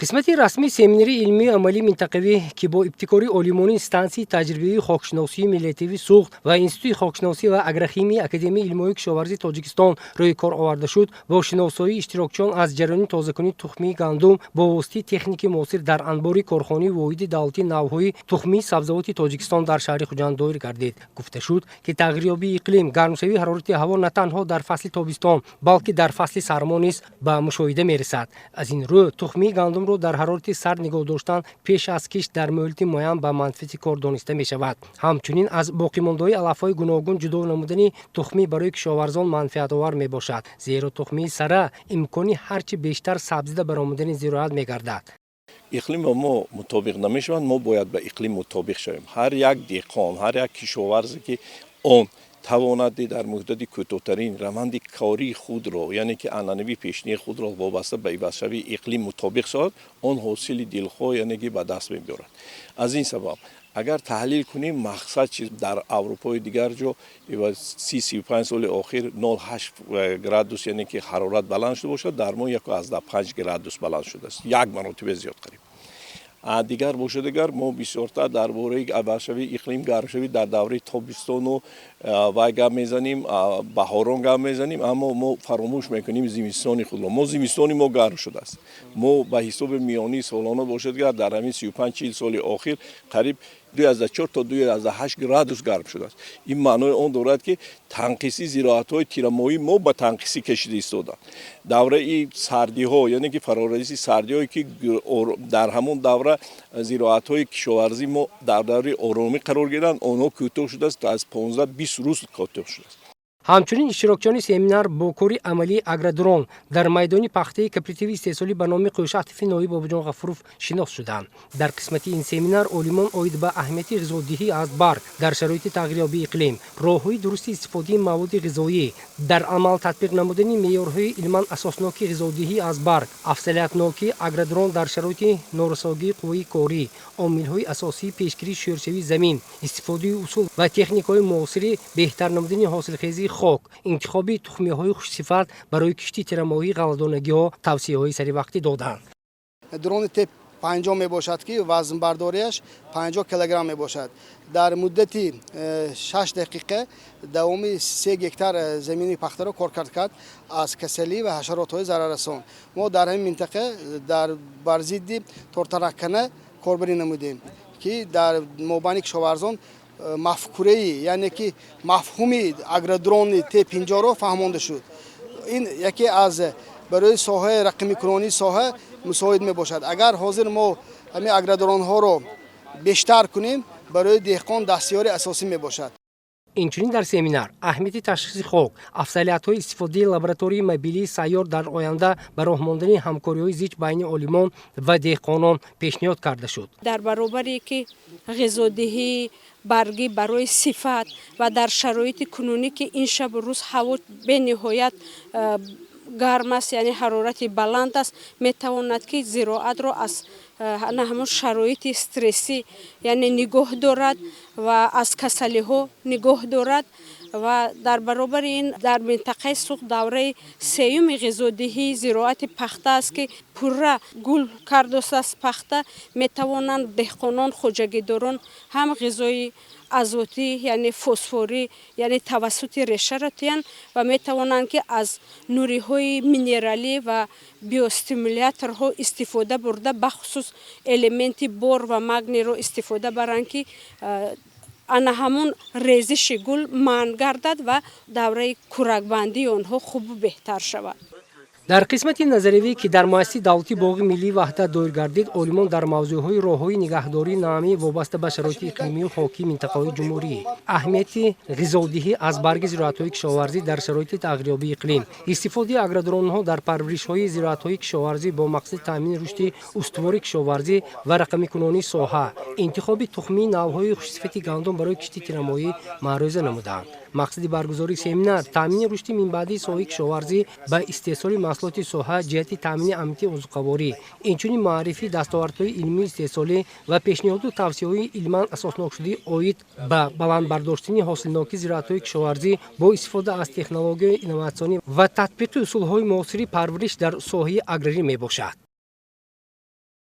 قسمت رسمی سمیناری علمی عملی منطقوی که با ابتکاری علومان استانسی تجربی خاکشناسی ملیتی سوخت و انستیتوی خاکشناسی و اگروخیمی اکادمی علمی کشاورزی تاجیکستان روی کار آورده شد با شناسایی اشتراکچیان از جریان تازه‌کنی تخمی گندم با واسطه تکنیک معاصر در انبار کارخانه واحد دولتی نوهای تخمی سبزیجات تاجیکستان در شهر خوجند دایر گردید. گفته شد که تغییریابی اقلیم، گرمشوی حرارت هوا نه تنها در فصل تابستان بلکه در فصل سرما نیز به مشاهده می‌رسد. از این رو تخمی گندم رو در حرارت سرد نگاه داشتن پیش از کشت در محیط معین به منفعت کار دانسته می شود. همچنین از باقی مانده‌های علف‌های گوناگون جدا نمودن تخمی برای کشاورزان منفعت آور می باشد، زیرا تخمی سره امکانی هرچه بیشتر سبزیده برآمدن زراعت می گردد. اقلیم با ما مطابق نمیشوند، ما باید به اقلیم مطابق شویم. هر یک دیقان، هر یک کشاورزی که آن تواند در مدت کوتاه‌ترین روند کاری خود را، یعنی که عنعنوی پیشینی خود را وابسته به پیوست‌شوی اقلیم مطابق شود، آن حاصل دلخواه یعنی که به دست می‌آورد. از این سبب اگر تحلیل کنیم مقصد چیز در اروپای دیگر جا 30-35 سال اخیر 0.8 گرادوس یعنی که حرارت بلند شده باشد، در ما 1.5 گرادوس بلند شده است، یک مرتبه زیاد قریب. دیگر باشد دیگر ما بسیارتر درباره ابرشوی اقلیم گرمشوی در دوره تابستان و گپ میزنیم، بهاران گپ میزنیم، اما ما فراموش میکنیم زمستان خود را. ما زمستان ما گرم شده است. ما به حساب میانی سالانه باشد دیگر در همین 35-40 سال اخیر قریب 2.4 تا 2.8 گرادوس گرم شده است. این معنای آن دارد که تنقیسی زراعت‌های تیرماهی ما به تنقیسی کشیده ایستادند. دوره سردی‌ها یعنی که فرارسیدگی سردی‌هایی که در همون دوره زراعت‌های کشاورزی ما در دوره آرامی قرار گرفتند، آنها کوتاه شده است تا از 15-20 روز کوتاه شده است. همچنین اشتراکچیان سمینار با کاری عملی اگرودرون در میدان پخته کپریتیوی استحصالی به نام قوش عاطفی نوعی باباجان غفوروف شناخته شدند. در قسمت این سمینار علمان اید به اهمیت غذادهی از برگ در شرایط تغییریابی اقلیم، راههای درست استفاده مواد غذایی، در عمل تطبیق نمودن معیارهای علمی اساسناک غذادهی از برگ، افضلیت‌ناکی اگرودرون در شرایط نارسایی قوی کاری، عامل‌های اساسی پیشگیری شورشوی زمین، استفاده اصول و تکنیک‌های معاصر بهتر نمودن حاصلخیزی خاک، انتخاب تخمی‌های خوش‌صفت برای کشتی تیرماهی غلدانگی‌ها توصیه‌های سری وقتی دادند. درون تپ 50 می باشد که وزن برداریش 50 کیلوگرم می باشد. در مدت 6 دقیقه دوام 3 هکتار زمینی پخته را کار کرد از کسلی و حشرات‌های ضرررسان. ما در این منطقه در برضد تورترکنه کاربری نمودیم که در مابین کشاورزان مفکوره یعنی که مفهومی اگرودرون تی 50 رو فهمانده شد. این یکی از برای ساحه رقمی کنونی ساحه مساعد می باشد. اگر حاضر ما همین اگرودرون ها رو بیشتر کنیم برای دهقان دستیاری اساسی می باشد. اینچنین در سمینار اهمیت تشخیص خاک، افضلیت‌های استفاده لابراتوری موبیلی سیار در آینده به راه ماندن همکاری‌های زیچ بین علمان و دهقانان پیشنهاد کرده شد. در برابری که غذادهی برگی برای صفت و در شرایط کنونی که این شب و روز هوا به نهایت گرم است، یعنی حرارت بلند است، می تواند که زراعت را از همون شرایط استرسی یعنی نگاه دارد و از کسلی ها نگاه دارد و در برابر این در منطقه سوق دوره سیوم غذادهی زراعت پخته است که پوره گل کرده است. پخته می توانند دهقانان خوجگیداران هم غذای آزوتی یعنی فسفوری یعنی توسط ریشه را تیان و می توانند که از نوری های مینرالی و بیوستیمولاتورها استفاده برده بخصوص المنت بور و مگنی را استفاده برند که آن همون ریزش گل منع گردد و دوره کورکبندی آنها خوب و بهتر شود. در قسمت نظریه‌ای که در مؤسسه دولتی باغ ملی وحدت دایر گردید، علمان در موضوعهای راههای نگهداری نامی وابسته به شرایط اقلیمی و خاکی منطقه‌های جمهوری، اهمیت غذادهی از برگ زراعت‌های کشاورزی در شرایط تغییریابی اقلیم، استفاده اگرودرون‌ها در پرورش‌های زراعت‌های کشاورزی با مقصد تامین رشد استوار کشاورزی و رقمی‌کنونی ساحه، انتخاب تخمی نوع‌های خوش‌صفت گندم برای کشتی تیرماهی معروضه نمودند. مقصد برگزاری سمینار تامین رشد منبعدی ساحه کشاورزی به استحصال محصولات ساحه جهت تامین امنیت عضوکاوی، اینچنین معرفی دستاوردهای علمی استحصالی و پیشنهاد و توصیه‌های علمی اساسناک شده اید به بلند برداشتن حاصلناکی زراعت‌های کشاورزی با استفاده از تکنولوژی اینواسیونی و تطبیق اصول‌های معاصر پرورش در ساحه اگراری میباشد.